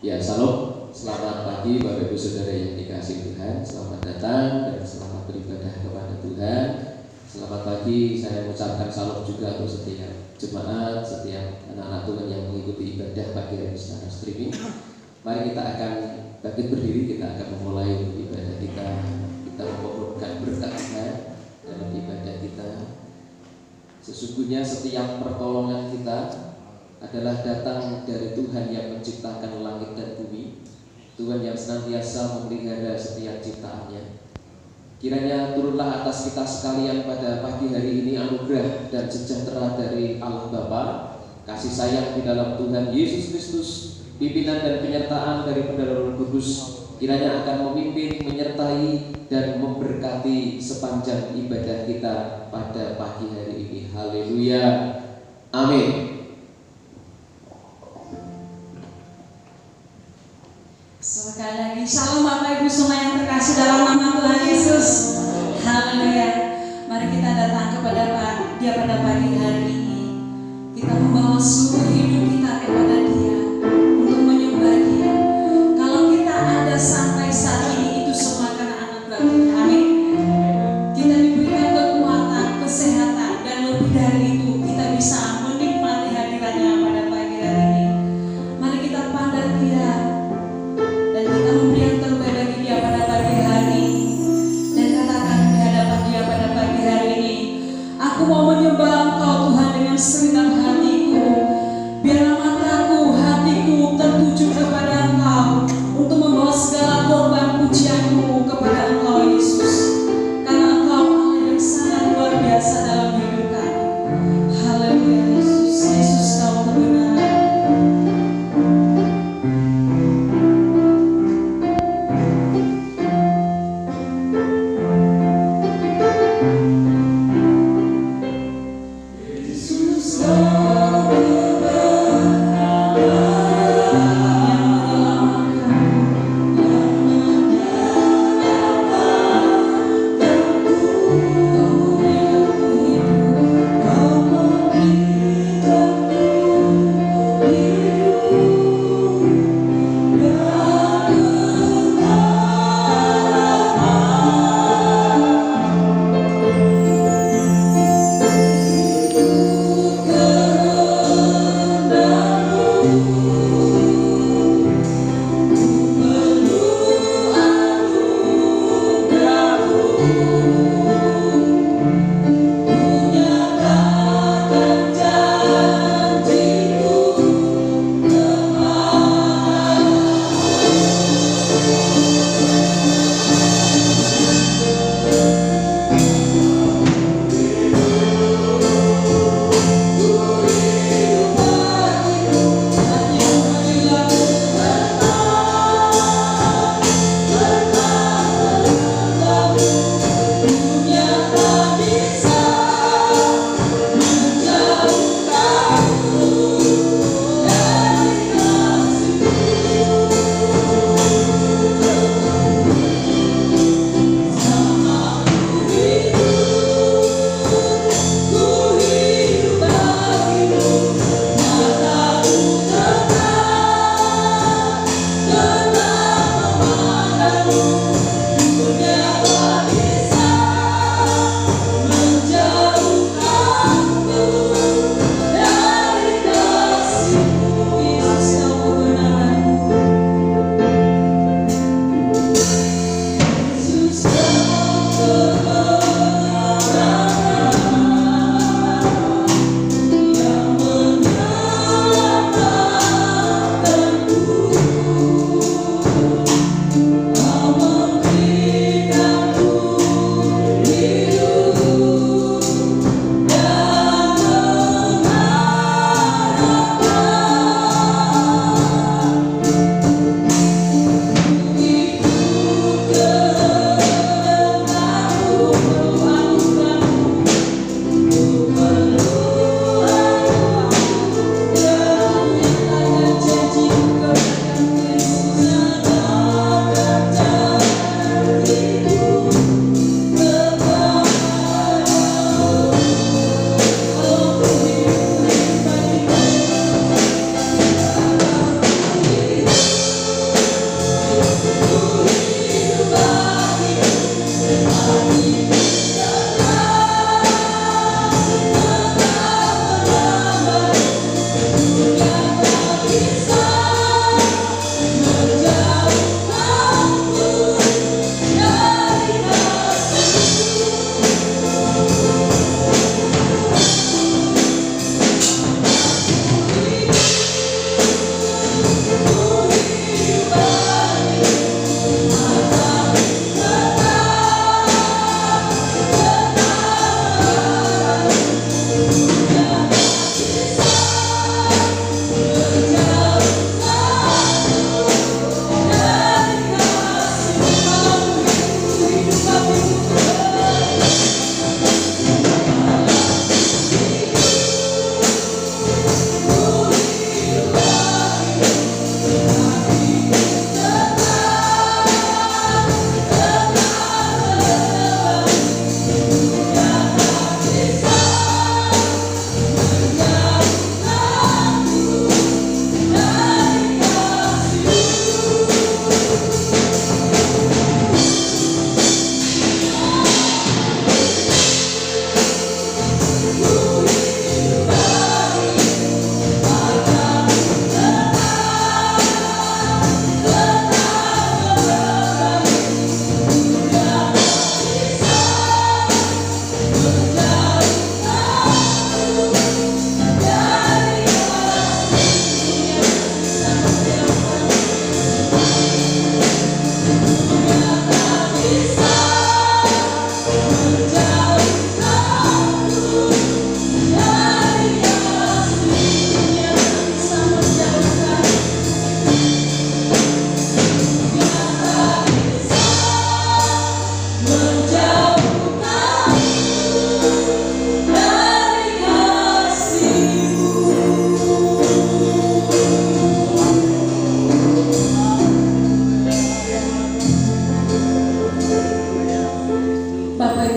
Ya, salam, selamat pagi Bapak Ibu Saudara yang dikasihi Tuhan. Selamat datang dan selamat beribadah kepada Tuhan. Selamat pagi, saya mengucapkan salam juga untuk setiap jemaat, setiap anak-anak Tuhan yang mengikuti ibadah pagi hari secara streaming. Mari kita akan bangkit berdiri, kita akan memulai ibadah kita. Kita memohonkan berkat Tuhan dalam ibadah kita. Sesungguhnya setiap pertolongan kita adalah datang dari Tuhan yang menciptakan langit dan bumi, Tuhan yang senantiasa memelihara setiap ciptaannya. Kiranya turunlah atas kita sekalian pada pagi hari ini anugerah dan sejahtera dari Allah Bapa, kasih sayang di dalam Tuhan Yesus Kristus, pimpinan dan penyertaan dari Roh Kudus, kiranya akan memimpin, menyertai, dan memberkati sepanjang ibadah kita pada pagi hari ini. Haleluya, amin. Sekali lagi, shalom Bapak Ibu semua yang terkasih dalam nama Tuhan Yesus. Haleluya. Mari kita datang kepada Dia pada pagi hari ini. Kita membawa seluruh hidup kita kepada Dia untuk menyembah Dia. Kalau kita ada sampai saat ini, itu semua karena anugerah Tuhan. Amin. Kita diberikan kekuatan, kesehatan, dan lebih dari itu kita bisa menikmati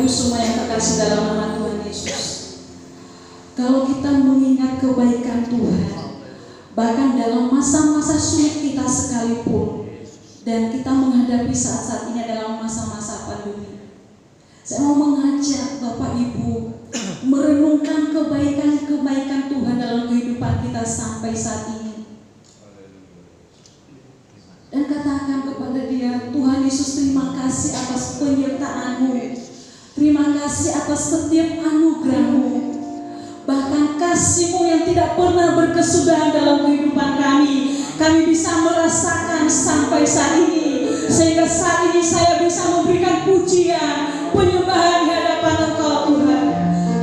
Ibu semua yang terkasih dalam nama Tuhan Yesus. Kalau kita mengingat kebaikan Tuhan, bahkan dalam masa-masa sulit kita sekalipun, dan kita menghadapi saat-saat ini adalah masa-masa pandemi, saya mau mengajak Bapak Ibu merenungkan kebaikan-kebaikan Tuhan dalam kehidupan kita sampai saat ini. Dan katakan kepada Dia, Tuhan Yesus, terima kasih atas penyertaan-Mu. Terima kasih atas setiap anugerah-Mu. Bahkan kasih-Mu yang tidak pernah berkesudahan dalam kehidupan kami. Kami bisa merasakan sampai saat ini. Sehingga saat ini saya bisa memberikan pujian, penyembahan di hadapan Engkau Tuhan.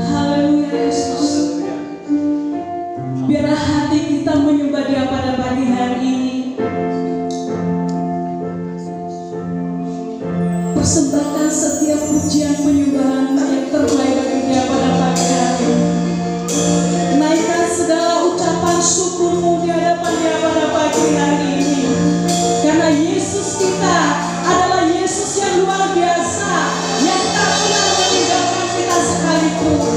Haleluya Yesus. Biarlah hati kita menyembah Dia pada pagi hari ini. Persembahkan setiap pujian penyembahan yang terbaik bagi Dia pada pagi hari ini. Naikkan segala ucapan syukur-Mu di hadapan Dia pada pagi hari ini. Karena Yesus kita adalah Yesus yang luar biasa, yang tak pernah meninggalkan kita sekalipun.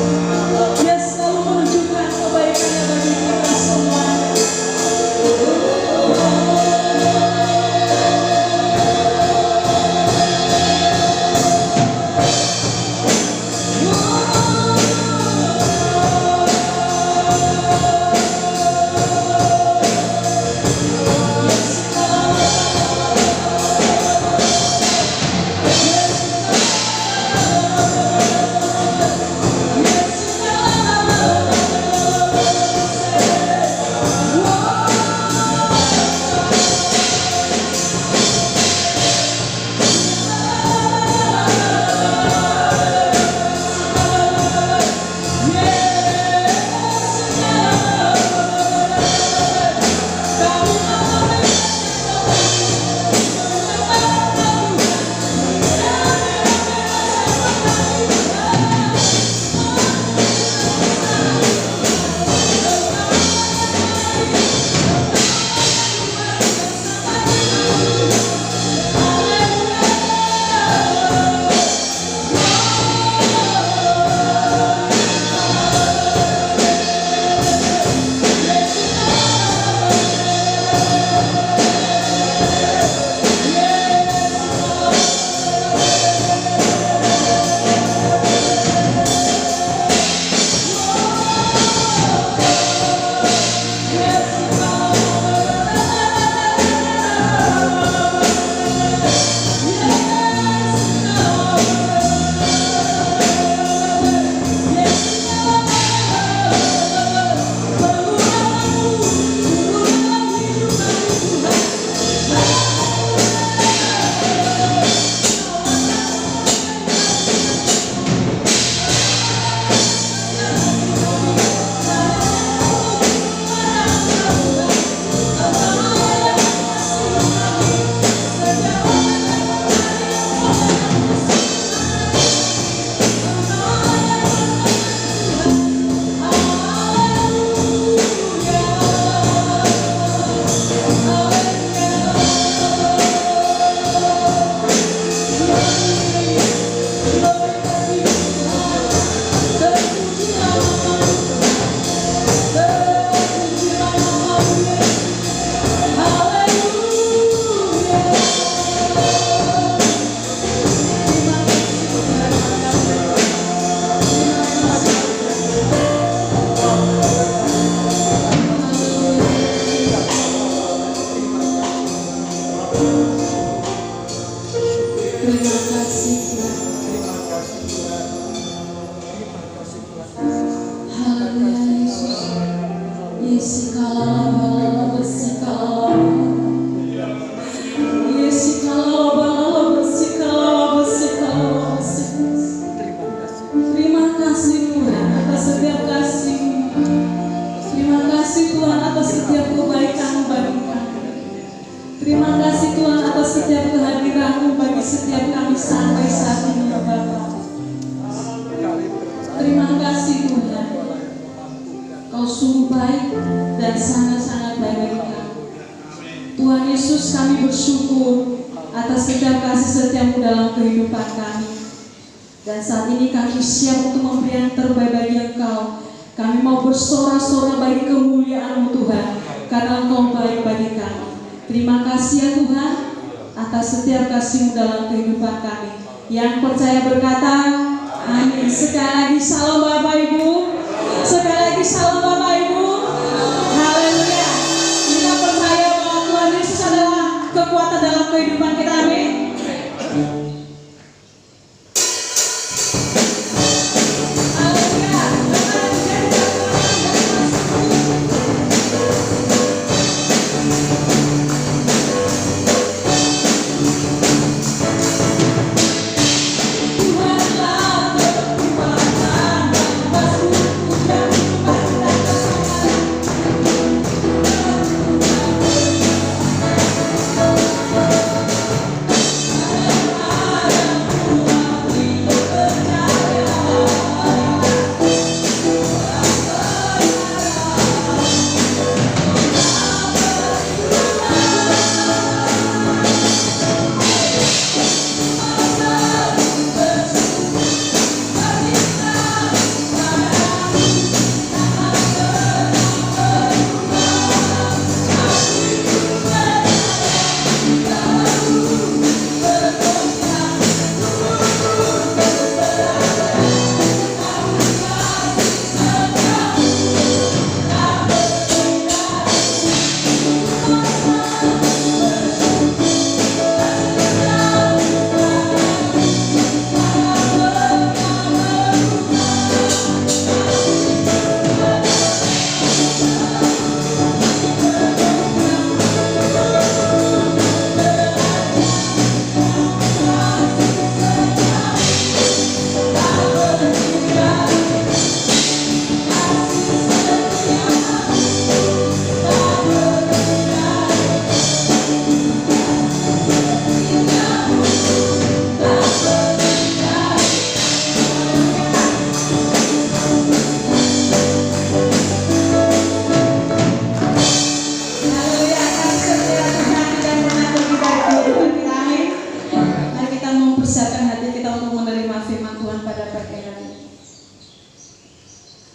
Dia selalu menunjukkan kebaikannya bagi kita semuanya. Terima kasih Tuhan atas setiap kehadiran-Mu bagi setiap kami sampai saat ini, Bapa. Terima kasih Tuhan, Kau sungguh baik dan sangat-sangat baik bagi kami. Tuhan Yesus, kami bersyukur atas setiap kasih setia-Mu dalam kehidupan kami. Dan saat ini kami siap untuk memberi yang terbaik bagi Engkau. Kami mau bersorak-sorak bagi kemuliaan-Mu Tuhan, karena Engkau baik bagi kami. Terima kasih ya Tuhan atas setiap kasih-Mu dalam kehidupan kami. Yang percaya berkata, amin. Sekali lagi salam Bapak Ibu. Sekali lagi salam Bapak Ibu. Haleluya. Kita percaya bahwa Tuhan Yesus adalah kekuatan dalam kehidupan kita. Amin.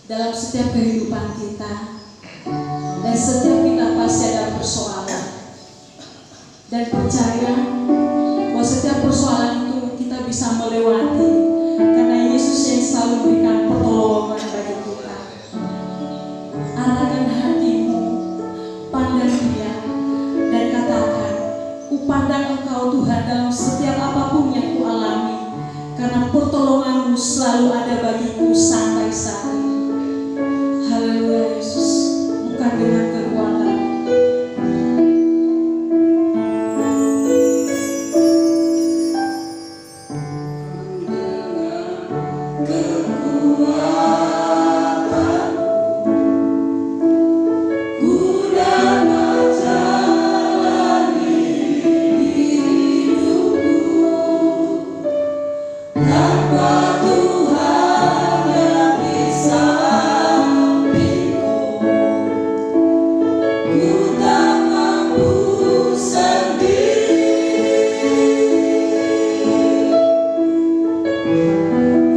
Dalam setiap kehidupan kita, dan setiap kita pasti ada persoalan, dan percaya bahwa setiap persoalan itu kita bisa melewati karena Yesus yang selalu berikan pertolongan bagi kita. Arahkan hatimu, pandang Dia, dan katakan, kupandang Engkau Tuhan dalam setiap apapun yang kualami, karena pertolongan-Mu selalu ada bagiku sampai saat ini. Haleluya Yesus, bukan dengan kekuatan.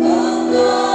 Engkau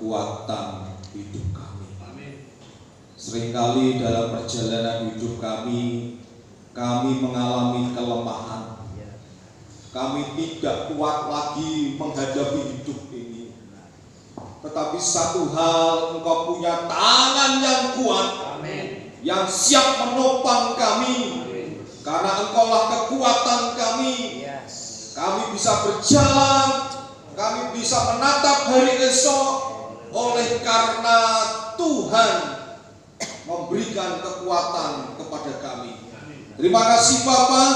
kekuatan hidup kami. Seringkali dalam perjalanan hidup kami mengalami kelemahan. Kami tidak kuat lagi menghadapi hidup ini. Tetapi satu hal, Engkau punya tangan yang kuat, yang siap menopang kami. Karena Engkaulah kekuatan kami. Kami bisa berjalan, kami bisa menatap hari esok, oleh karena Tuhan memberikan kekuatan kepada kami. Terima kasih Bapak,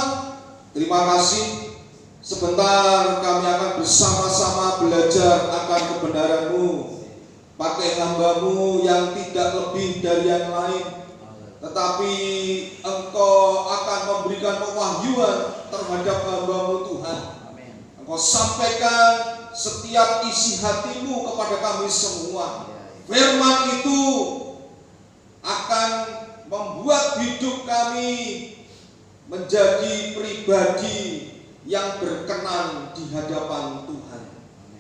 terima kasih. Sebentar kami akan bersama-sama belajar akan kebenaran-Mu. Pakai hamba-Mu yang tidak lebih dari yang lain, tetapi Engkau akan memberikan pewahyuan terhadap hamba-Mu Tuhan. Engkau sampaikan setiap isi hati-Mu kepada kami semua. Firman itu akan membuat hidup kami menjadi pribadi yang berkenan di hadapan Tuhan.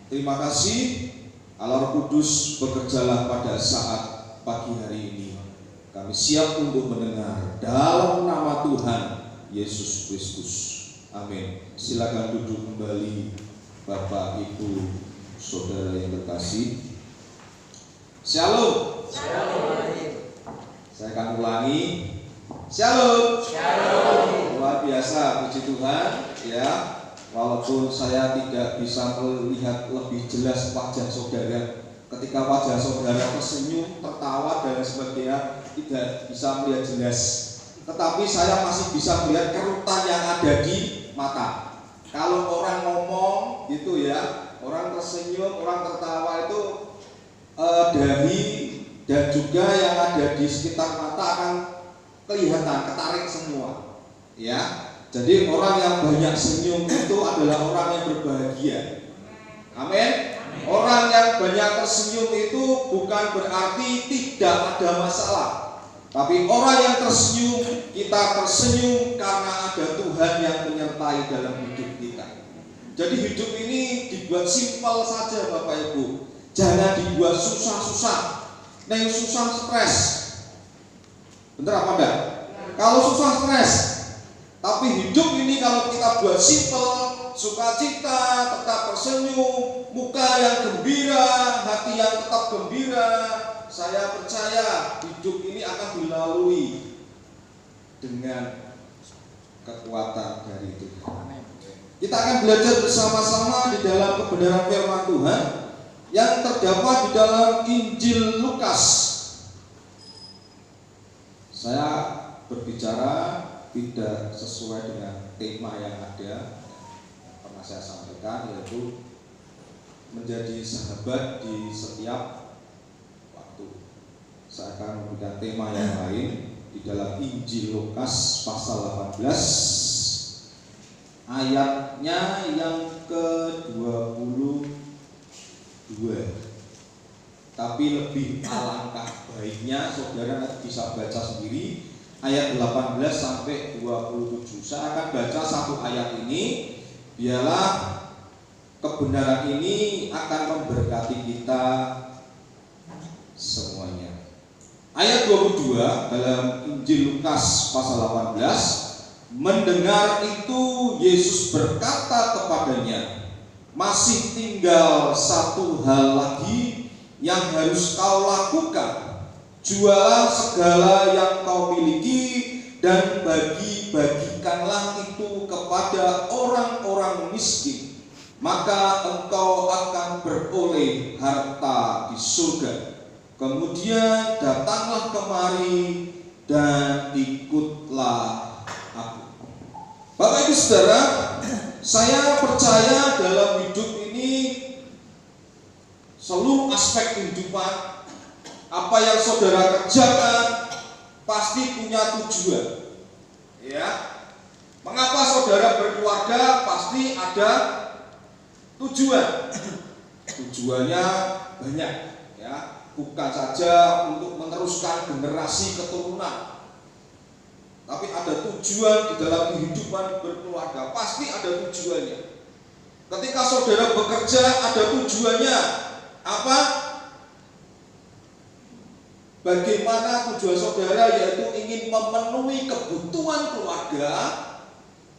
Terima kasih. Allah Roh Kudus, bekerjalah pada saat pagi hari ini. Kami siap untuk mendengar dalam nama Tuhan Yesus Kristus. Amin. Silakan duduk kembali Bapak, Ibu, Saudara yang terkasih. Shalom. Shalom. Saya akan ulangi. Shalom. Shalom. Luar biasa, puji Tuhan. Ya, walaupun saya tidak bisa melihat lebih jelas wajah saudara, ketika wajah saudara tersenyum, tertawa dan sebagainya, tidak bisa melihat jelas. Tetapi saya masih bisa melihat kerutan yang ada di mata. Kalau orang ngomong gitu ya, orang tersenyum, orang tertawa itu dahi dan juga yang ada di sekitar mata akan kelihatan, ketarik semua. Ya. Jadi orang yang banyak senyum itu adalah orang yang berbahagia. Amin. Orang yang banyak tersenyum itu bukan berarti tidak ada masalah. Tapi orang yang tersenyum, kita tersenyum karena ada Tuhan yang menyertai dalam hidup kita. Jadi hidup ini dibuat simpel saja Bapak Ibu. Jangan dibuat susah-susah. Nah yang susah stres. Bener apa enggak? Kalau susah stres. Tapi hidup ini kalau kita buat simpel, sukacita, tetap tersenyum, muka yang gembira, hati yang tetap gembira, saya percaya hidup ini akan dilalui dengan kekuatan dari Tuhan. Kita akan belajar bersama-sama di dalam kebenaran firman Tuhan yang terdapat di dalam Injil Lukas. Saya berbicara tidak sesuai dengan tema yang ada pernah saya sampaikan, yaitu menjadi sahabat di setiap waktu. Saya akan memberikan tema yang lain di dalam Injil Lukas pasal 18 ayatnya yang ke-22. Tapi lebih alangkah baiknya saudara bisa baca sendiri ayat 18 sampai 27. Saya akan baca satu ayat ini. Biarlah kebenaran ini akan memberkati kita semuanya. Ayat 22 dalam Injil Lukas pasal 18. Mendengar itu Yesus berkata kepadanya, masih tinggal satu hal lagi yang harus kau lakukan. Jualah segala yang kau miliki dan bagi-bagikanlah itu kepada orang-orang miskin, maka engkau akan beroleh harta di surga. Kemudian datanglah kemari dan ikutlah aku. Bapak Ibu Saudara, saya percaya dalam hidup ini seluruh aspek kehidupan, apa yang saudara kerjakan pasti punya tujuan. Ya. Mengapa saudara berkeluarga? Pasti ada tujuan. Tujuannya banyak, ya. Bukan saja untuk meneruskan generasi keturunan, tapi ada tujuan di dalam kehidupan berkeluarga. Pasti ada tujuannya. Ketika saudara bekerja ada tujuannya. Apa? Bagaimana tujuan saudara, yaitu ingin memenuhi kebutuhan keluarga.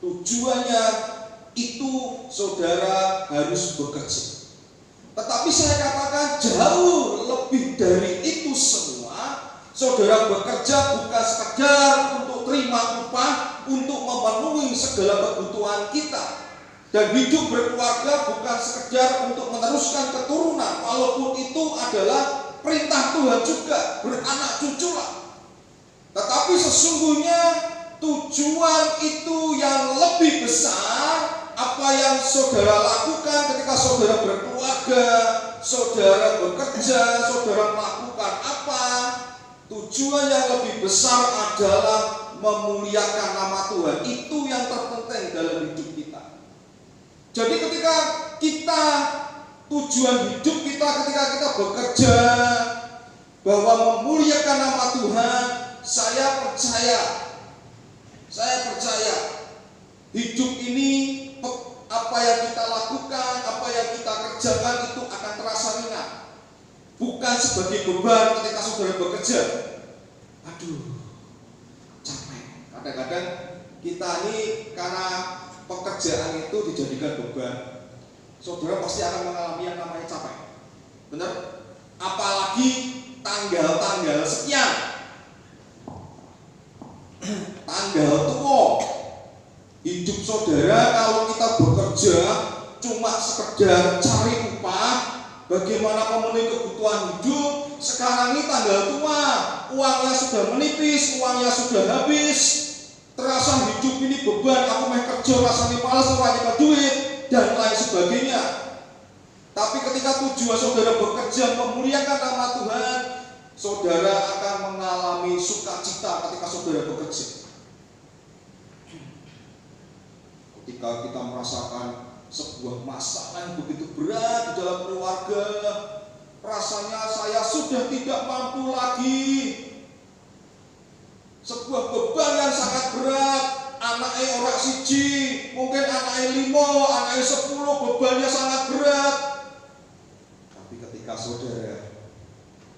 Tujuannya itu saudara harus bekerja. Tetapi saya katakan jauh lebih dari itu semua. Saudara bekerja bukan sekedar untuk terima upah, untuk memenuhi segala kebutuhan kita. Dan hidup berkeluarga bukan sekedar untuk meneruskan keturunan, walaupun itu adalah perintah Tuhan juga, beranak cuculah. Tetapi sesungguhnya tujuan itu yang lebih besar. Apa yang saudara lakukan ketika saudara berkeluarga, saudara bekerja, saudara melakukan apa? Tujuan yang lebih besar adalah memuliakan nama Tuhan. Itu yang terpenting dalam hidup kita. Jadi ketika kita, tujuan hidup kita ketika kita bekerja bahwa memuliakan nama Tuhan, saya percaya hidup ini, apa yang kita lakukan, apa yang kita kerjakan itu akan terasa ringan. Bukan sebagai beban ketika saudara bekerja. Aduh, capek. Kadang-kadang kita ini karena pekerjaan itu dijadikan beban. Saudara pasti akan mengalami yang namanya capek. Benar? Apalagi tanggal-tanggal sekian. Tanggal tua. Hidup saudara kalau kita bekerja cuma sekedar cari upah, bagaimana memenuhi kebutuhan hidup. Sekarang ini tanggal tua, uangnya sudah menipis, uangnya sudah habis. Terasa hidup ini beban, aku mau kerja rasanya malas, orangnya duit dan lain sebagainya. Tapi ketika tujuan saudara bekerja memuliakan nama Tuhan, saudara akan mengalami sukacita ketika saudara bekerja. Ketika kita merasakan sebuah masalah yang begitu berat di dalam keluarga, rasanya saya sudah tidak mampu lagi. Sebuah beban yang sangat berat. Anaknya orang siji, mungkin anaknya 5, anaknya 10, bebannya sangat berat. Tapi ketika saudara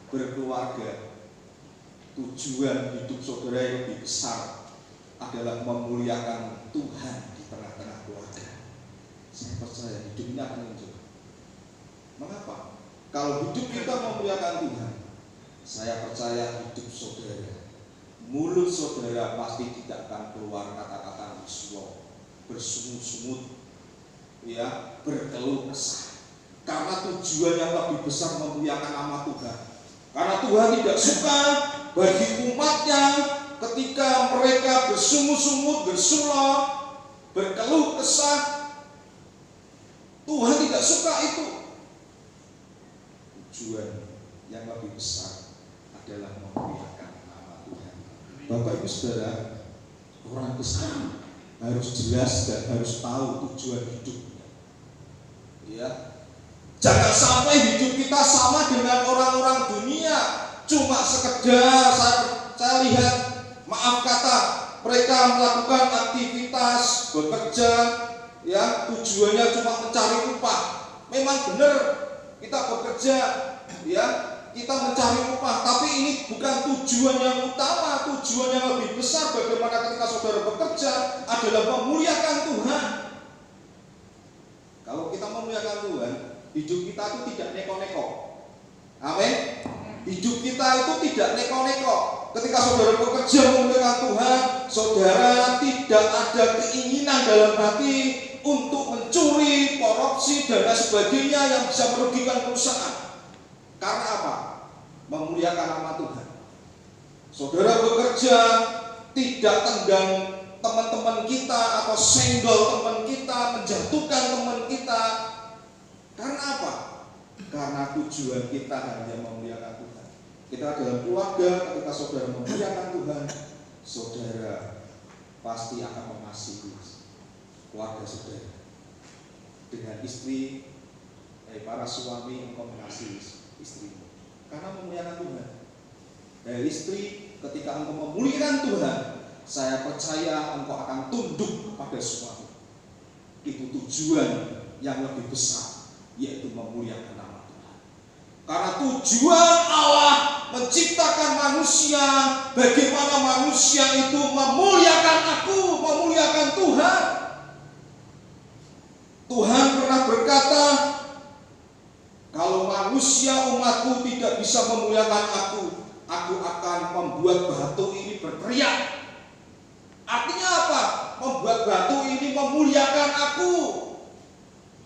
berkeluarga, tujuan hidup saudara yang lebih besar adalah memuliakan Tuhan di tengah-tengah keluarga. Saya percaya hidup ini akan muncul. Mengapa? Kalau hidup kita memuliakan Tuhan, saya percaya hidup saudara, mulut saudara pasti tidak akan keluar kata-kata bersungut-sungut, ya, berkeluh kesah. Karena tujuan yang lebih besar memuliakan nama Tuhan. Karena Tuhan tidak suka bagi umatnya ketika mereka bersungut-sungut, bersulah, berkeluh kesah. Tuhan tidak suka itu. Tujuan yang lebih besar adalah memuliakan nama Tuhan. Bapak Ibu Saudara, orang Kristen harus jelas dan harus tahu tujuan hidupnya. Ya. Jangan sampai hidup kita sama dengan orang-orang dunia, cuma sekedar saya lihat, maaf kata, mereka melakukan aktivitas bekerja, ya, tujuannya cuma mencari upah. Memang benar kita bekerja, ya, kita mencari upah, tapi ini bukan tujuan yang utama. Tujuan yang lebih besar bagaimana ketika saudara bekerja adalah memuliakan Tuhan. Kalau kita memuliakan Tuhan, hidup kita itu tidak neko-neko. Amin. Hidup kita itu tidak neko-neko. Ketika saudara bekerja memuliakan Tuhan, saudara tidak ada keinginan dalam hati untuk mencuri, korupsi, dan lain sebagainya yang bisa merugikan perusahaan. Karena apa? Memuliakan nama Tuhan. Saudara bekerja tidak tenggang teman-teman kita atau senggol teman kita, menjatuhkan teman kita. Karena apa? Karena tujuan kita hanya memuliakan Tuhan. Kita dalam keluarga, ketika saudara memuliakan Tuhan, saudara pasti akan mengasihi keluarga saudara. Dengan istri, para suami, engkau mengasihi istrimu karena memuliakan Tuhan. Dari istri, ketika engkau memuliakan Tuhan, saya percaya engkau akan tunduk kepada suami. Itu tujuan yang lebih besar, yaitu memuliakan nama Tuhan. Karena tujuan Allah menciptakan manusia, bagaimana manusia itu memuliakan aku, memuliakan Tuhan. Tuhan pernah berkata, kalau manusia umatku tidak bisa memuliakan aku akan membuat batu ini berteriak. Artinya apa? Membuat batu ini memuliakan aku.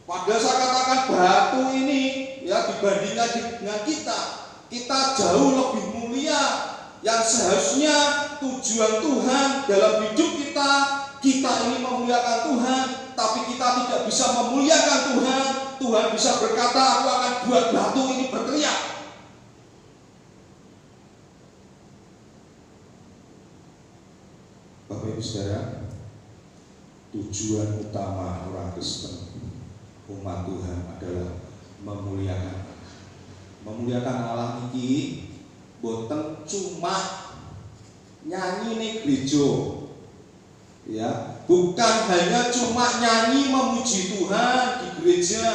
Padahal saya katakan batu ini ya dibandingkan dengan kita jauh lebih mulia. Yang seharusnya tujuan Tuhan dalam hidup kita ini memuliakan Tuhan, tapi kita tidak bisa memuliakan Tuhan. Tuhan bisa berkata, aku akan buat batu ini berteriak. Bapak Ibu Saudara, tujuan utama orang Kristen, umat Tuhan adalah memuliakan Allah ini. Boten cuma nyanyi nih gereja, ya, bukan hanya cuma nyanyi memuji Tuhan di gereja,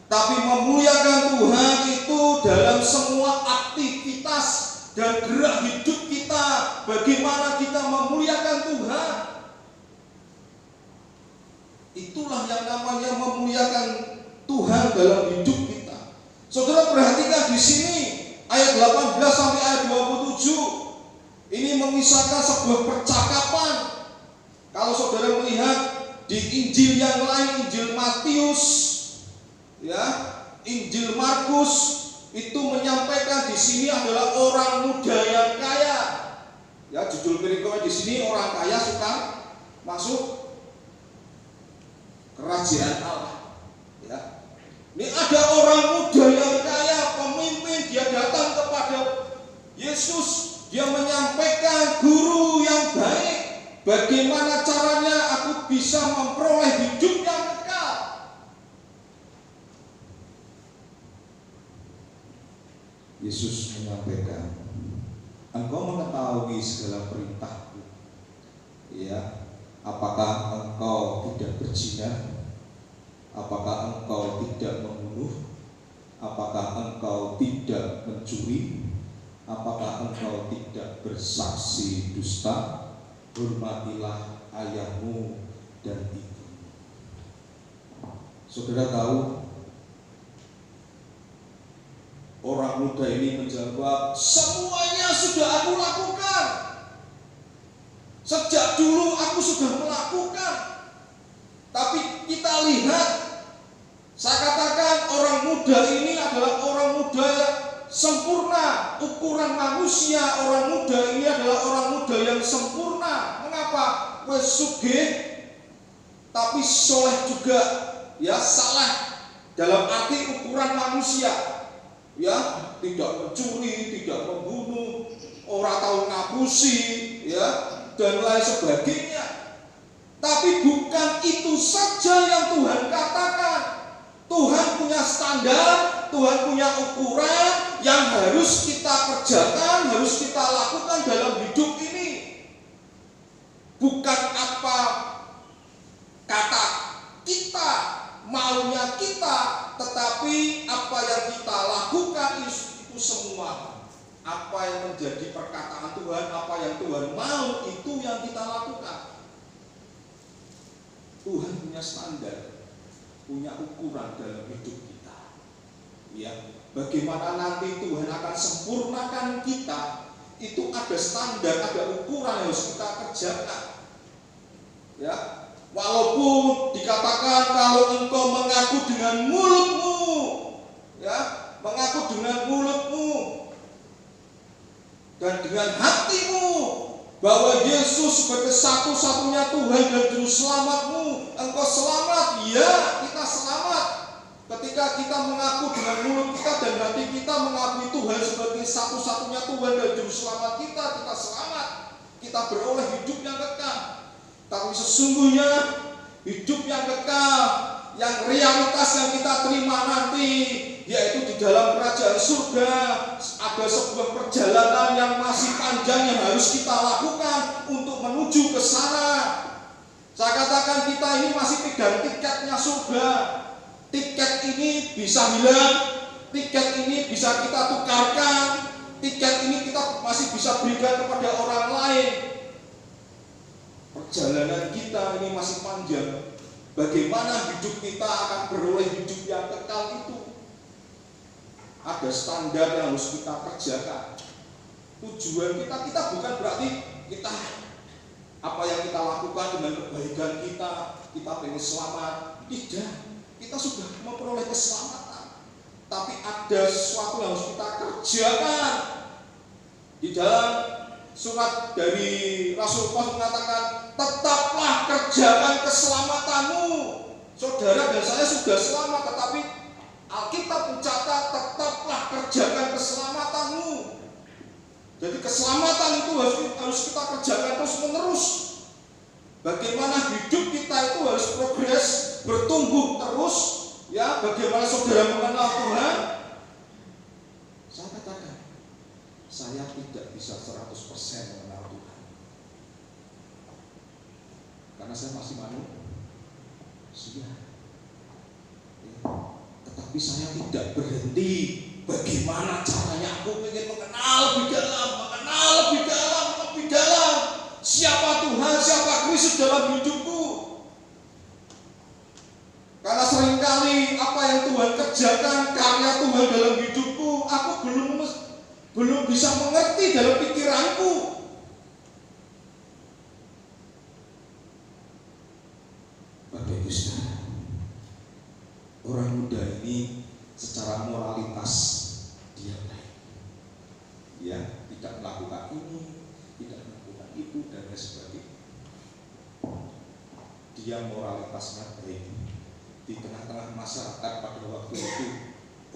tapi memuliakan Tuhan itu dalam semua aktivitas dan gerak hidup kita. Bagaimana kita memuliakan Tuhan, itulah yang namanya memuliakan Tuhan dalam hidup kita. Saudara perhatikan di sini ayat 18 sampai ayat 27. Ini mengisahkan sebuah percakapan. Kalau saudara melihat di Injil yang lain, Injil Matius, ya, Injil Markus, itu menyampaikan di sini adalah orang muda yang kaya. Ya, judul perikopnya di sini orang kaya suka masuk kerajaan Allah. Ya. Ini ada orang muda yang kaya, pemimpin, dia datang kepada Yesus, dia menyampaikan, guru yang baik, bagaimana caranya aku bisa memperoleh hidup yang kekal. Yesus menyampaikan, engkau mengetahui segala perintahku, ya, apakah engkau tidak berzina? Apakah engkau tidak membunuh? Apakah engkau tidak mencuri? Apakah engkau tidak bersaksi dusta? Hormatilah ayahmu dan ibumu. Saudara tahu, orang muda ini menjawab, semuanya sudah aku lakukan. Sejak dulu aku sudah melakukan. Tapi kita lihat, saya katakan orang muda ini adalah orang muda yang sempurna. Ukuran manusia, orang muda ini adalah orang muda yang sempurna. Mengapa? Wes sugih tapi soleh juga, ya, saleh dalam arti ukuran manusia, ya, tidak mencuri, tidak membunuh, orang tahu ngapusi, ya, dan lain sebagainya. Tapi bukan itu saja yang Tuhan katakan. Tuhan punya standar, Tuhan punya ukuran yang harus kita kerjakan, harus kita lakukan dalam hidup ini. Bukan apa kata kita, maunya kita, tetapi apa yang kita lakukan itu semua. Apa yang menjadi perkataan Tuhan, apa yang Tuhan mau, itu yang kita lakukan. Tuhan punya standar, punya ukuran dalam hidup kita. Ya, bagaimana nanti Tuhan akan sempurnakan kita, itu ada standar, ada ukuran yang harus kita kerjakan. Ya, walaupun dikatakan kalau engkau mengaku dengan mulutmu, ya, mengaku dengan mulutmu dan dengan hatimu bahwa Yesus sebagai satu-satunya Tuhan dan Juru Selamatmu, engkau selamat. Ya, kita selamat ketika kita mengaku dengan mulut kita dan hati kita mengakui Tuhan sebagai satu-satunya Tuhan dan Juru Selamat kita, kita selamat. Kita beroleh hidup yang kekal. Tapi sesungguhnya hidup yang kekal, yang realitas yang kita terima nanti, yaitu di dalam kerajaan surga, ada sebuah perjalanan yang masih panjang yang harus kita lakukan untuk menuju ke sana. Saya katakan kita ini masih pegang tiketnya surga. Tiket ini bisa hilang, tiket ini bisa kita tukarkan, tiket ini kita masih bisa berikan kepada orang lain. Perjalanan kita ini masih panjang. Bagaimana hidup kita akan beroleh hidup yang kekal itu? Ada standar yang harus kita kerjakan. Tujuan kita bukan berarti kita apa yang kita lakukan dengan kebaikan kita pengen selamat. Tidak, kita sudah memperoleh keselamatan. Tapi ada sesuatu yang harus kita kerjakan. Di dalam surat dari Rasul Paulus mengatakan, tetaplah kerjakan keselamatanmu. Saudara dan saya sudah selamat, tetapi Alkitab mencatat tetaplah kerjakan keselamatanmu. Jadi keselamatan itu harus kita kerjakan terus menerus. Bagaimana hidup kita itu harus progres, bertumbuh terus. Ya, bagaimana saudara mengenal Tuhan? Saya katakan, saya tidak bisa 100% mengenal Tuhan. Karena saya masih manusia. Ya. Tetapi saya tidak berhenti. Bagaimana caranya aku ingin mengenal lebih dalam siapa Tuhan, siapa Kristus dalam hidupku. Karena seringkali apa yang Tuhan kerjakan, karya Tuhan dalam hidupku, aku belum bisa mengerti dalam pikiranku. Bapak Ibu Saudara, orang muda ini secara moralitas dia baik, ya, tidak melakukan ini, tidak melakukan itu, dan lain sebagainya. Dia moralitasnya baik. Di tengah-tengah masyarakat pada waktu itu,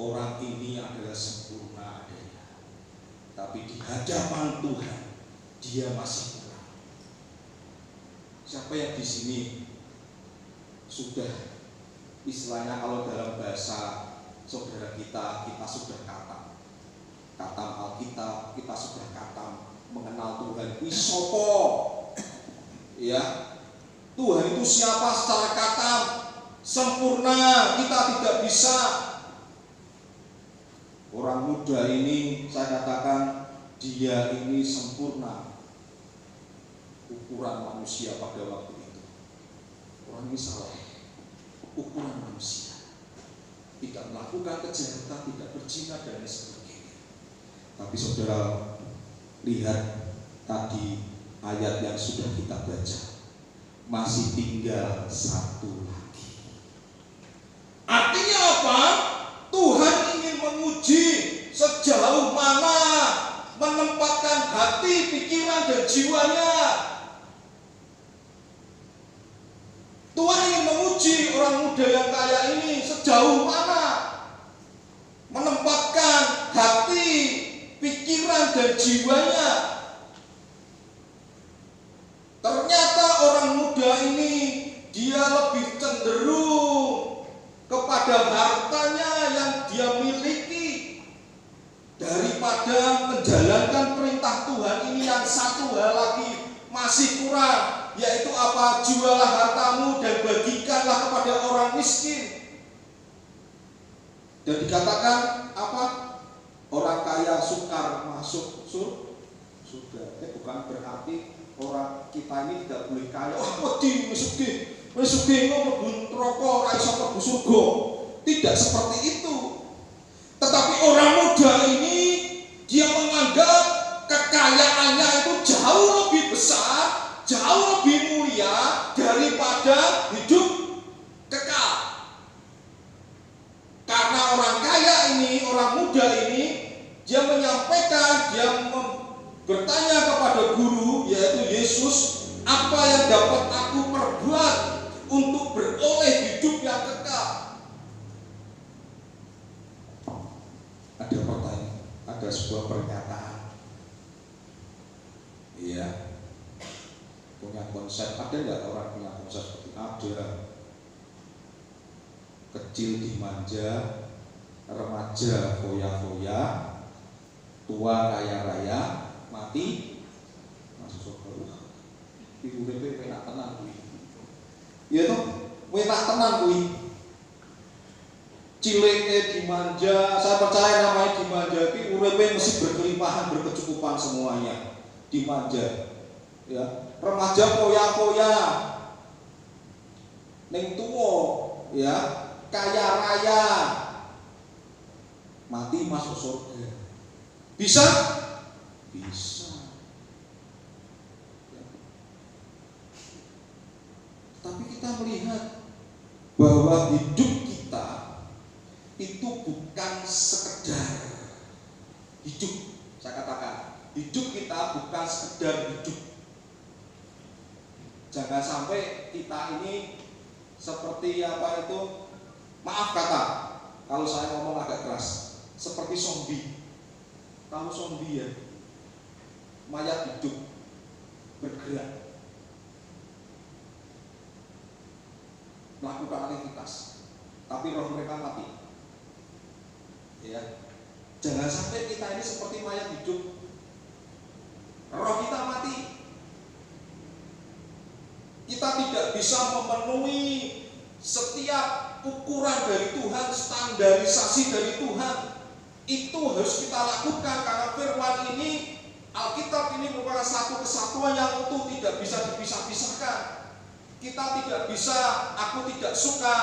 orang ini adalah sempurna adanya. Tapi di hadapan Tuhan, dia masih kurang. Siapa yang di sini sudah, istilahnya kalau dalam bahasa saudara kita sudah katam Alkitab, kita sudah katam mengenal Tuhan. Isopo, ya, Tuhan itu siapa secara katam, sempurna, kita tidak bisa. Orang muda ini saya katakan dia ini sempurna ukuran manusia pada waktu itu. Orang ini salah ukuran manusia. Tidak melakukan kejahatan, tidak berzina dan lain sebagainya. Tapi saudara lihat tadi ayat yang sudah kita baca, masih tinggal satu lagi. Artinya apa? Tuhan ingin menguji sejauh mana menempatkan hati, pikiran dan jiwanya. Tuhan ingin menguji orang muda yang kaya ini sejauh mana menempatkan hati, pikiran dan jiwanya. Ternyata orang muda ini dia lebih cenderung kepada hartanya yang dia miliki daripada menjalankan perintah Tuhan ini. Yang satu hal lagi masih kurang, yaitu apa? Jualah hartamu dan bagikanlah kepada orang miskin. Dan dikatakan apa? Orang kaya sukar masuk surga. Bukan berarti orang kita ini tidak boleh kaya. Wedi mesugi mlebu neraka ora iso mlebu surga. Tidak seperti itu. Tetapi orang muda ini dia menganggap kekayaannya itu jauh lebih besar, jauh lebih mulia daripada hidup kekal. Karena orang kaya ini, orang muda ini, dia menyampaikan, dia bertanya kepada guru, yaitu Yesus, apa yang dapat aku perbuat untuk beroleh hidup yang kekal? Ada pertanyaan, ada sebuah pernyataan. Iya, punya konsep. Ada nggak orang punya konsep seperti ada? Kecil dimanja, remaja foya-foya, tua kaya raya, mati masuk surga. Ibu bebe enak tenan kuwi. Iya toh, enak tenan kuwi. Cileke dimanja, saya percaya namanya dimanja iki uripe mesti berkelimpahan, berkecukupan semuanya. Dimanja. Ya, remaja foya-foya. Ning tuwa, ya, kaya raya. Mati masuk surga. Bisa? Bisa. Ya. Tapi kita melihat bahwa hidup kita itu bukan sekedar hidup. Saya katakan, hidup kita bukan sekedar hidup. Jangan sampai kita ini seperti apa itu, maaf kata, kalau saya ngomong agak keras, seperti zombie. Tahu zombie ya? Mayat hidup, bergerak, melakukan aktivitas, tapi roh mereka mati. Ya, jangan sampai kita ini seperti mayat hidup, roh kita mati. Kita tidak bisa memenuhi setiap ukuran dari Tuhan, standarisasi dari Tuhan. Itu harus kita lakukan karena firman ini, Alkitab ini merupakan satu kesatuan yang utuh, tidak bisa dipisah-pisahkan. Kita tidak bisa, aku tidak suka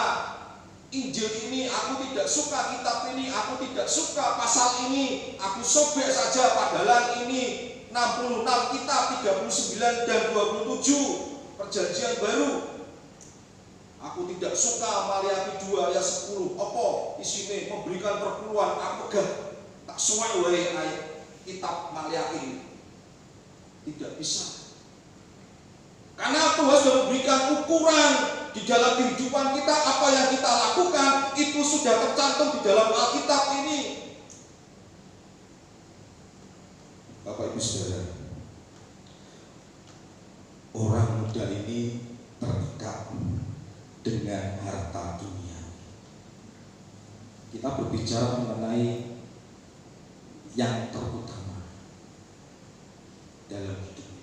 Injil ini, aku tidak suka kitab ini, aku tidak suka pasal ini, aku sobek saja. Padahal ini 66 kitab, 39 dan 27 perjanjian baru. Aku tidak suka Maliaki 2 ayat 10. Apa isine memberikan perpuluhan, aku gak tak suwe wae ayat kitab Maliaki ini. Tidak bisa. Karena Tuhan sudah memberikan ukuran di dalam kehidupan kita, apa yang kita lakukan itu sudah tercantum di dalam Alkitab ini. Bapak Ibu Saudara, orang muda ini terikat dengan harta dunia. Kita berbicara mengenai yang terutama dalam hidup ini.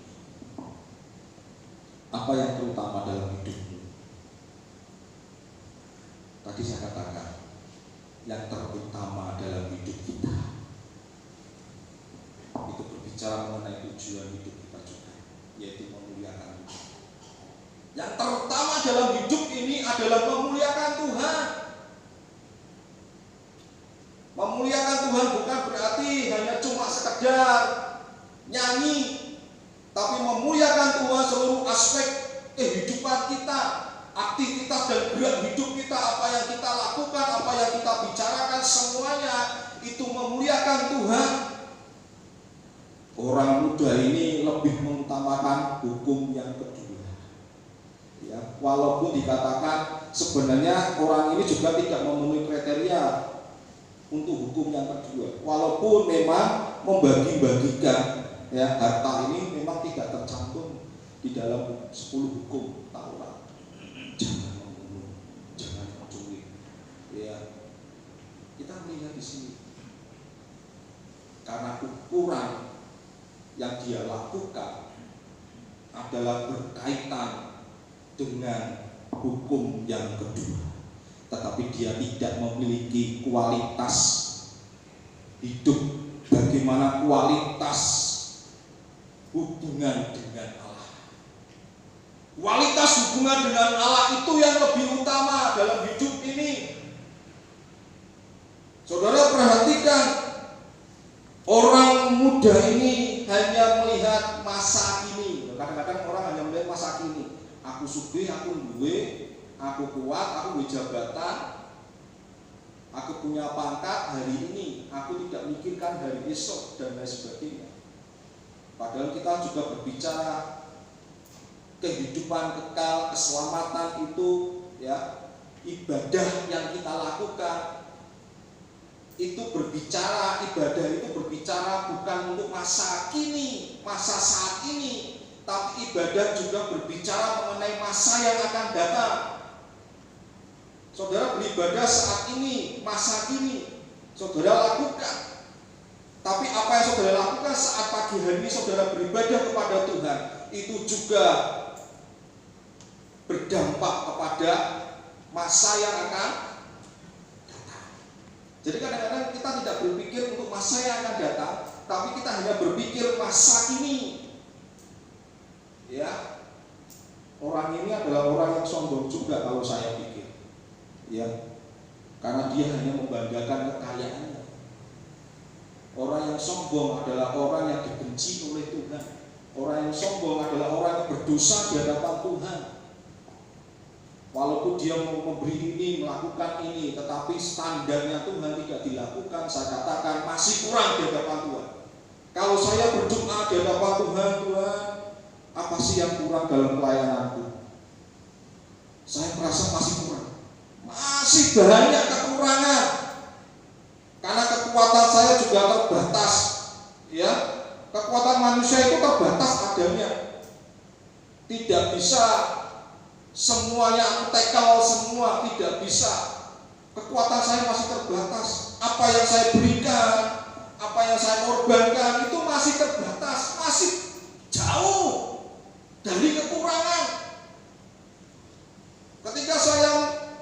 Apa yang terutama dalam hidupmu? Tadi saya katakan, yang terutama dalam hidup kita itu berbicara mengenai tujuan hidup kita juga, yaitu memuliakan Tuhan. Yang terutama dalam hidup ini adalah memuliakan Tuhan. Memuliakan Tuhan bukan berarti hanya cuma sekedar nyanyi, tapi memuliakan Tuhan seluruh aspek kehidupan kita, aktivitas dan gerak hidup kita, apa yang kita lakukan, apa yang kita bicarakan, semuanya itu memuliakan Tuhan. Orang muda ini lebih mengutamakan hukum yang kedua. Ya, walaupun dikatakan sebenarnya orang ini juga tidak memenuhi kriteria untuk hukum yang kedua, walaupun memang membagi-bagikan ya harta ini memang tidak tercantum di dalam 10 hukum Taurat. Jangan membunuh, jangan mencuri. Ya, kita melihat di sini karena ukuran yang dia lakukan adalah berkaitan dengan hukum yang kedua, tetapi dia tidak memiliki kualitas hidup. Bagaimana kualitas hubungan dengan Allah? Kualitas hubungan dengan Allah itu yang lebih utama dalam hidup ini. Saudara perhatikan, orang muda ini hanya melihat masa kini. Kadang-kadang orang hanya melihat masa kini. Aku sugih, aku duwe, aku kuat, aku duwe jabatan, aku punya pangkat hari ini. Aku tidak mikirkan hari esok dan lain sebagainya. Padahal kita juga berbicara kehidupan kekal, keselamatan itu ya, ibadah yang kita lakukan itu berbicara, ibadah itu berbicara bukan untuk masa kini, masa saat ini, tapi ibadah juga berbicara mengenai masa yang akan datang. Saudara beribadah saat ini, masa kini, saudara lakukan. Tapi apa yang saudara lakukan saat pagi hari ini saudara beribadah kepada Tuhan, itu juga berdampak kepada masa yang akan datang. Jadi kadang-kadang kita tidak berpikir untuk masa yang akan datang, tapi kita hanya berpikir masa kini. Ya, orang ini adalah orang yang sombong juga kalau saya pikir, ya, karena dia hanya membanggakan kekayaannya. Orang yang sombong adalah orang yang dibenci oleh Tuhan. Orang yang sombong adalah orang yang berdosa di hadapan Tuhan. Walaupun dia mau memberi ini, melakukan ini, tetapi standarnya Tuhan tidak dilakukan, saya katakan masih kurang di hadapan Tuhan. Kalau saya berdoa di hadapan Tuhan, Tuhan, apa sih yang kurang dalam pelayananku? Saya merasa masih kurang. Masih banyak kekurangan. Karena kekuatan saya juga terbatas. Ya, kekuatan manusia itu terbatas adanya. Tidak bisa semuanya aku tackle semua, tidak bisa. Kekuatan saya masih terbatas. Apa yang saya berikan, apa yang saya korbankan itu masih terbatas, masih jauh dari kekurangan. Ketika saya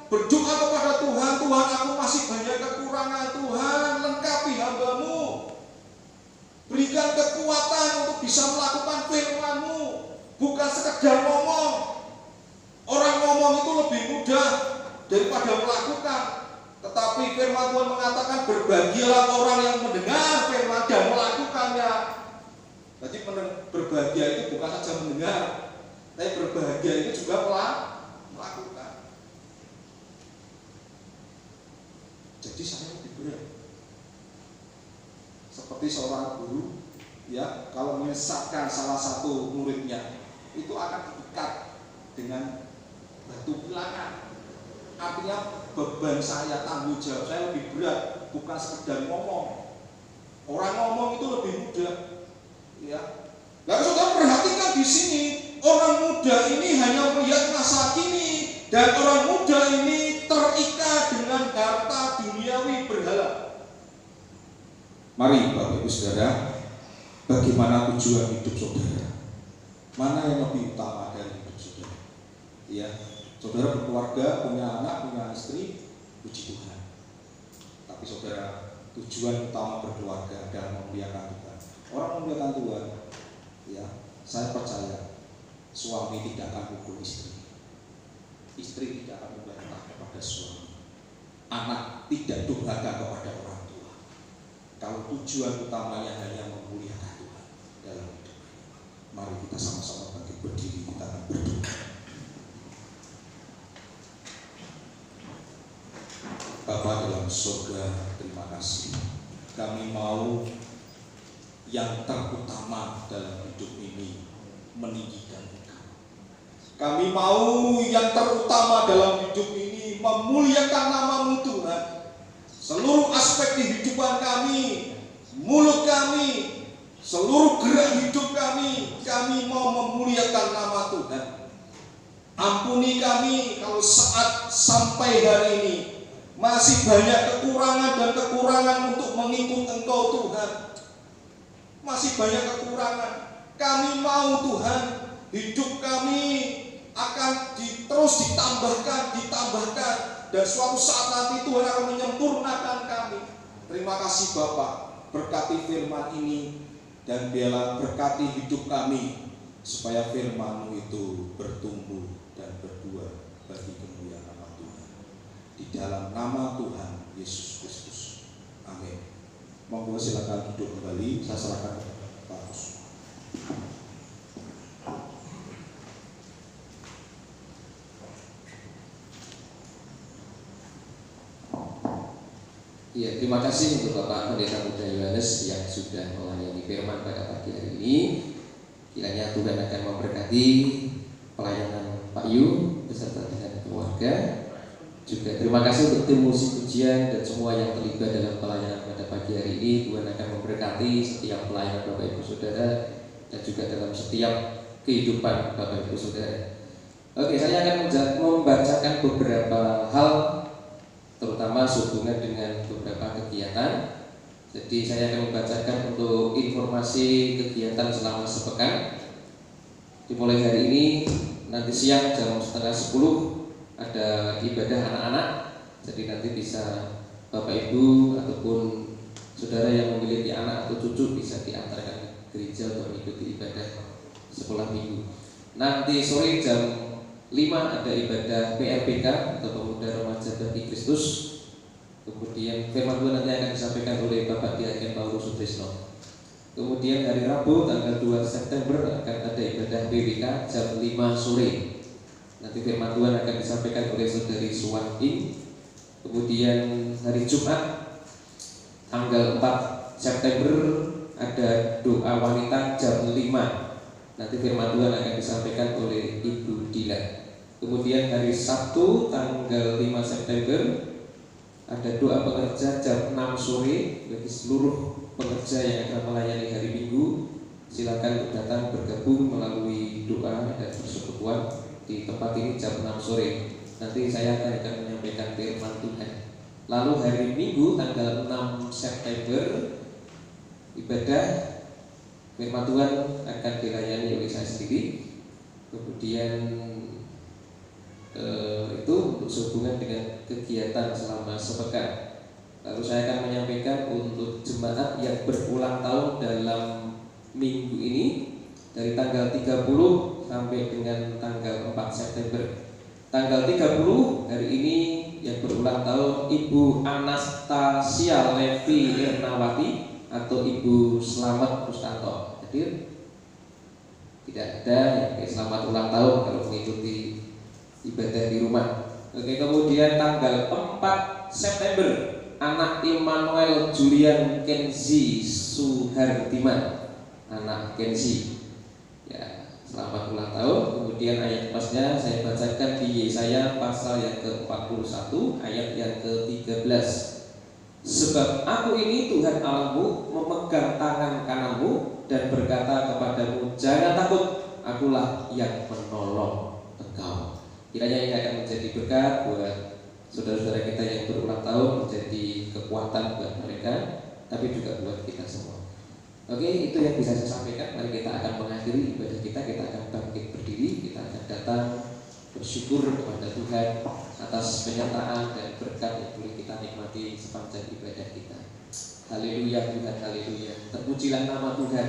berdoa kepada Tuhan, Tuhan aku masih banyak kekurangan, Tuhan lengkapi hamba-Mu. Berikan kekuatan untuk bisa melakukan firman-Mu, bukan sekedar ngomong. Orang ngomong itu lebih mudah daripada melakukan. Tetapi firman Tuhan mengatakan berbahagialah orang yang mendengar firman dan melakukannya. Jadi berbahagia itu bukan saja mendengar, tapi berbahagia itu juga melakukan. Jadi saya lebih berat. Seperti seorang guru, ya, kalau menyesatkan salah satu muridnya, itu akan diikat dengan batu bilangan. Artinya beban saya, tanggung jawab saya lebih berat, bukan sekedar ngomong. Orang ngomong itu lebih mudah, ya. Lalu saudara perhatikan di sini, orang muda ini hanya melihat masa kini, dan orang muda ini terikat dengan harta duniawi berhala. Mari Bapak Ibu Saudara, bagaimana tujuan hidup saudara? Mana yang lebih utama dari hidup saudara? Ya, saudara berkeluarga, punya anak, punya istri, puji Tuhan. Tapi saudara, tujuan utama berkeluarga adalah memuliakan Tuhan. Orang memuliakan Tuhan, ya, saya percaya suami tidak akan pukul istri, istri tidak akan membantah kepada suami, anak tidak durhaka kepada orang tua. Kalau tujuan utamanya hanya memuliakan Tuhan dalam hidup, mari kita sama-sama bangkit berdiri, kita akan berdoa. Bapa dalam surga, terima kasih. Kami mau yang terutama dalam hidup ini meninggikan Engkau. Kami mau yang terutama dalam hidup ini memuliakan nama-Mu Tuhan. Seluruh aspek kehidupan kami, mulut kami, seluruh gerak hidup kami mau memuliakan nama Tuhan. Ampuni kami kalau saat sampai hari ini masih banyak kekurangan dan kekurangan untuk mengikut Engkau Tuhan. Masih banyak kekurangan. Kami mau Tuhan, hidup kami akan terus ditambahkan, dan suatu saat nanti Tuhan akan menyempurnakan kami. Terima kasih Bapak, berkati firman ini dan biarlah berkati hidup kami supaya firman-Mu itu bertumbuh dan berbuah bagi kemuliaan nama Tuhan. Di dalam nama Tuhan Yesus Kristus. Amin. Monggo silakan duduk kembali. Saya serahkan kepada Pak Kus. Ya, terima kasih untuk Bapak Pendeta Muda Yohanes yang sudah melayani firman pada pagi hari ini. Kiranya Tuhan akan memberkati pelayanan Pak Yu beserta dengan keluarga. Juga terima kasih untuk tim musik pujian dan semua yang terlibat dalam pelayanan pada pagi hari ini. Tuhan akan memberkati setiap pelayanan Bapak Ibu Saudara dan juga dalam setiap kehidupan Bapak Ibu Saudara. Oke, saya akan membacakan beberapa hal, terutama sehubungan dengan beberapa kegiatan. Jadi saya akan membacakan untuk informasi kegiatan selama sepekan. Dimulai hari ini, nanti siang jam 9:30 ada ibadah anak-anak. Jadi nanti bisa Bapak Ibu ataupun saudara yang memiliki anak atau cucu bisa diantarkan ke gereja untuk mengikuti ibadah sekolah minggu. Nanti sore jam 5 ada ibadah PRPK atau Pemuda Remaja Bagi Kristus. Kemudian firman Tuhan nanti akan disampaikan oleh Bapak Diaken Paulus Sutrisno. Kemudian hari Rabu tanggal 2 September akan ada ibadah BWK jam 5 sore. Nanti firman Tuhan akan disampaikan oleh Saudari Suwan Ing. Kemudian hari Jumat tanggal 4 September ada doa wanita jam 5. Nanti firman Tuhan akan disampaikan oleh Ibu Dila. Kemudian hari Sabtu tanggal 5 September ada doa pengerja jam 6 sore bagi seluruh pekerja yang akan melayani hari Minggu. Silakan datang bergabung melalui doa dan persekutuan di tempat ini jam 6 sore. Nanti saya akan menyampaikan firman Tuhan. Lalu hari Minggu tanggal 6 September ibadah firman Tuhan akan dilayani oleh saya sendiri. Kemudian itu untuk sehubungan dengan kegiatan selama sepekan. Lalu saya akan menyampaikan untuk jemaat yang berulang tahun dalam minggu ini dari tanggal 30 sampai dengan tanggal 4 September. Tanggal 30 hari ini yang berulang tahun Ibu Anastasia Levi Irnawati atau Ibu Slamet Mustanto. Hadir? Tidak ada yang selamat ulang tahun kalau mengikuti ibadah di rumah. Oke, kemudian tanggal 4 September anak Immanuel Julian Kenzi Suhardiman, anak Kenzi. Ya, selamat ulang tahun. Kemudian ayat pasnya saya bacakan di Yesaya pasal yang ke-41 ayat yang ke-13. Sebab aku ini Tuhan Allahmu, memegang tangan kananmu dan berkata kepadamu, jangan takut, akulah yang menolong engkau. Kiranya ini akan menjadi berkat buat saudara-saudara kita yang berulang tahun, menjadi kekuatan buat mereka, tapi juga buat kita semua. Oke, itu yang bisa saya sampaikan. Mari kita akan mengakhiri ibadah kita. Kita akan bangkit berdiri. Kita akan datang bersyukur kepada Tuhan atas penyertaan dan berkat yang boleh kita nikmati sepanjang ibadah kita. Haleluya Tuhan, haleluya. Terpujilah nama Tuhan.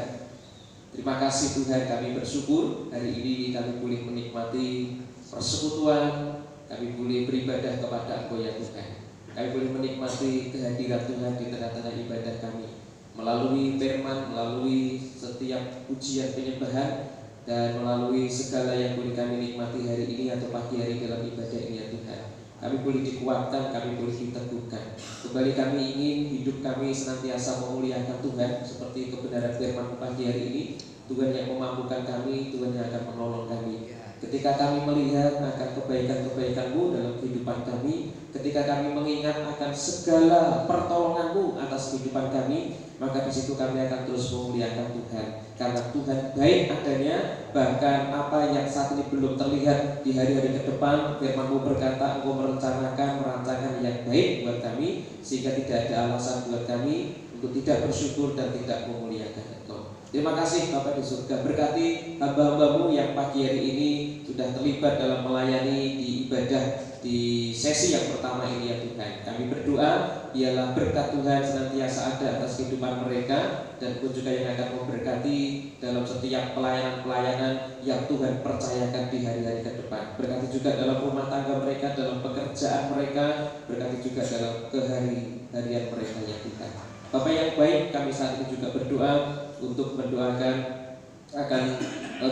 Terima kasih Tuhan, kami bersyukur hari ini kami boleh menikmati persekutuan, kami boleh beribadah kepada Engkau ya Tuhan. Kami boleh menikmati kehadiran Tuhan di tengah-tengah ibadah kami melalui firman, melalui setiap pujian penyembahan, dan melalui segala yang boleh kami nikmati hari ini atau pagi hari dalam ibadah ini ya Tuhan. Kami boleh dikuatkan, kami boleh diteguhkan. Kembali kami ingin hidup kami senantiasa memuliakan Tuhan seperti kebenaran firman pagi hari ini. Tuhan yang memampukan kami, Tuhan yang akan menolong kami. Ketika kami melihat akan kebaikan-kebaikan-Mu dalam kehidupan kami, ketika kami mengingat akan segala pertolongan-Mu atas kehidupan kami, maka di situ kami akan terus memuliakan Tuhan. Karena Tuhan baik adanya, bahkan apa yang saat ini belum terlihat di hari-hari ke depan, firman-Mu berkata Engkau merencanakan, merancangkan yang baik buat kami, sehingga tidak ada alasan buat kami untuk tidak bersyukur dan tidak memuliakan Engkau. Terima kasih Bapak di surga, berkati hamba-hamba-Mu yang pagi hari ini sudah terlibat dalam melayani di ibadah di sesi yang pertama ini ya Tuhan. Kami berdoa biarlah berkat Tuhan senantiasa ada atas kehidupan mereka, dan pun juga yang akan memberkati dalam setiap pelayanan-pelayanan yang Tuhan percayakan di hari-hari ke depan. Berkati juga dalam rumah tangga mereka, dalam pekerjaan mereka, berkati juga dalam kehari-harian mereka ya Tuhan. Bapak yang baik, kami saat ini juga berdoa untuk mendoakan akan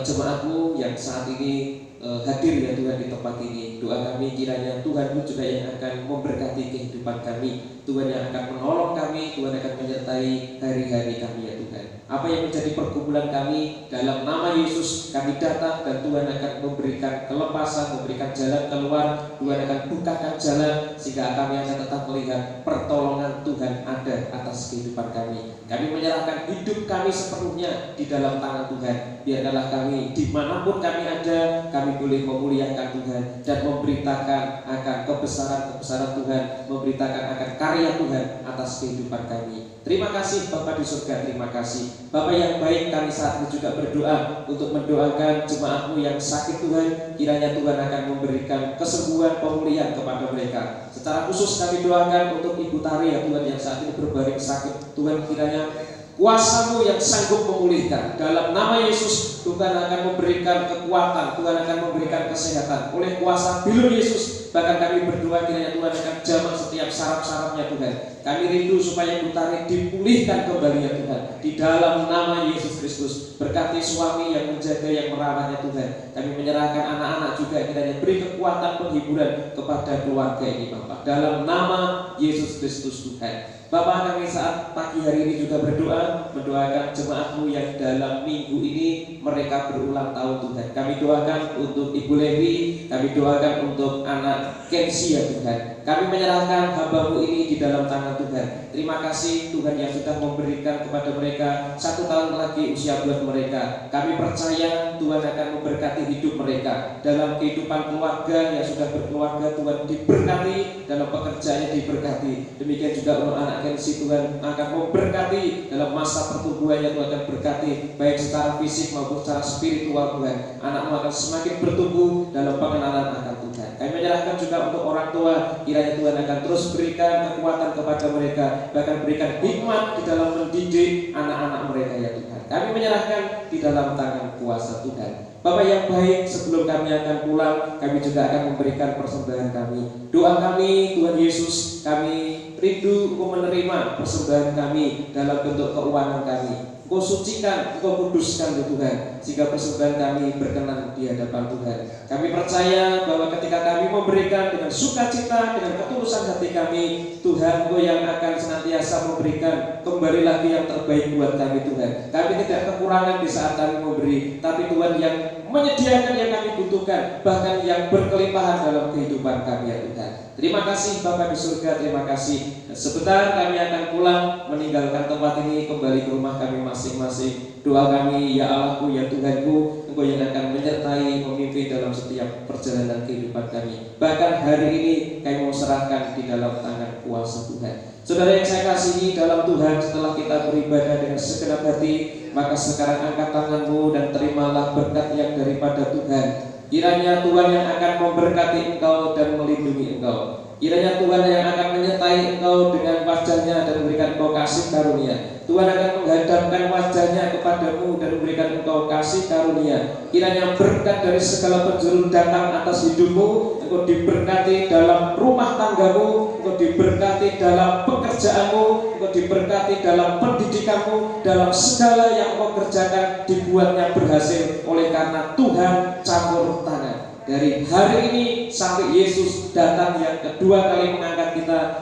jemaat-Mu yang saat ini hadir ya Tuhan di tempat ini. Doa kami kiranya Tuhan-Mu juga yang akan memberkati kehidupan kami, Tuhan yang akan menolong kami, Tuhan akan menyertai hari-hari kami ya Tuhan. Apa yang menjadi pergumulan kami, dalam nama Yesus kami datang, dan Tuhan akan memberikan kelepasan, memberikan jalan keluar. Tuhan akan bukakan jalan sehingga kami akan tetap melihat pertolongan Tuhan ada atas kehidupan kami. Kami menyerahkan hidup kami sepenuhnya di dalam tangan Tuhan. Biarlah kami dimanapun kami ada, kami boleh memuliakan Tuhan dan memberitakan akan kebesaran-kebesaran Tuhan, memberitakan akan karya Tuhan atas kehidupan kami. Terima kasih Bapa di surga, terima kasih Bapa yang baik. Kami saat ini juga berdoa untuk mendoakan jemaat-Mu yang sakit Tuhan. Kiranya Tuhan akan memberikan kesembuhan, pemulihan kepada mereka. Secara khusus kami doakan untuk Ibu Tari ya Tuhan, yang saat ini berbaring sakit. Tuhan, kiranya kuasa-Mu yang sanggup memulihkan. Dalam nama Yesus, Tuhan akan memberikan kekuatan, Tuhan akan memberikan kesehatan oleh kuasa bilur Yesus. Bahkan kami berdoa kiranya Tuhan akan jamah setiap saraf-sarafnya Tuhan. Kami rindu supaya Ibu Tari dipulihkan kembali ya Tuhan, di dalam nama Yesus Kristus. Berkati suami yang menjaga, yang merawatnya Tuhan. Kami menyerahkan anak-anak juga, kiranya beri kekuatan penghiburan kepada keluarga ini Bapak, dalam nama Yesus Kristus Tuhan. Bapak, kami saat pagi hari ini juga berdoa, mendoakan jemaat-Mu yang dalam minggu ini mereka berulang tahun Tuhan. Kami doakan untuk Ibu Levi, kami doakan untuk anak Kensi ya Tuhan. Kami menyerahkan hamba-Mu ini di dalam tangan Tuhan. Terima kasih Tuhan yang sudah memberikan kepada mereka 1 tahun lagi usia buat mereka. Kami percaya Tuhan akan memberkati hidup mereka dalam kehidupan keluarga yang sudah berkeluarga. Tuhan diberkati, dalam pekerjaannya diberkati. Demikian juga untuk anak Kensi, Tuhan akan memberkati dalam masa pertumbuhannya. Tuhan akan berkati baik secara fisik maupun secara spiritual Tuhan. Anak-Mu akan semakin bertumbuh dalam pengenalan akan Tuhan. Kami menyerahkan juga untuk orang tua, kiranya Tuhan akan terus berikan kekuatan kepada mereka, bahkan berikan hikmat di dalam mendidik anak-anak mereka ya Tuhan. Kami menyerahkan di dalam tangan kuasa Tuhan. Bapak yang baik, sebelum kami akan pulang, kami juga akan memberikan persembahan kami. Doa kami, Tuhan Yesus, kami rindu Engkau menerima persembahan kami dalam bentuk keuangan kami. Engkau sucikan, Engkau kuduskan ya Tuhan, sehingga persembahan kami berkenan di hadapan Tuhan. Kami percaya bahwa ketika kami memberikan dengan sukacita, dengan ketulusan hati kami, Tuhan Engkau yang akan senantiasa memberikan kembali lagi yang terbaik buat kami Tuhan. Kami tidak kekurangan di saat kami memberi, tapi Tuhan yang menyediakan yang kami butuhkan, bahkan yang berkelimpahan dalam kehidupan kami ya Tuhan. Terima kasih Bapa di surga, terima kasih. Sebentar kami akan pulang meninggalkan tempat ini, kembali ke rumah kami masing-masing. Doa kami, ya Allahku, ya Tuhanku, Engkau yang akan menyertai, memimpin dalam setiap perjalanan kehidupan kami. Bahkan hari ini kami mau serahkan di dalam tangan kuasa Tuhan. Saudara yang saya kasihi dalam Tuhan, setelah kita beribadah dengan segenap hati, maka sekarang angkat tanganmu dan terimalah berkat yang daripada Tuhan. Kiranya Tuhan yang akan memberkati engkau dan melindungi engkau. Kiranya Tuhan yang akan menyertai engkau dengan wajahnya dan memberikan engkau kasih karunia. Tuhan akan menghadapkan wajahnya kepadamu dan memberikan engkau kasih karunia. Kiranya berkat dari segala penjuru datang atas hidupmu. Engkau diberkati dalam rumah tanggamu, engkau diberkati dalam pekerjaanmu, engkau diberkati dalam pendidikanmu, dalam segala yang engkau kerjakan dibuatnya berhasil oleh karena Tuhan campur tangan. Dari hari ini sampai Yesus datang yang kedua kali mengangkat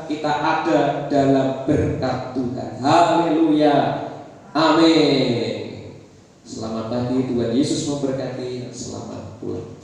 kita ada dalam berkat Tuhan. Haleluya, amin. Selamat pagi, Tuhan Yesus memberkati. Selamat pulang.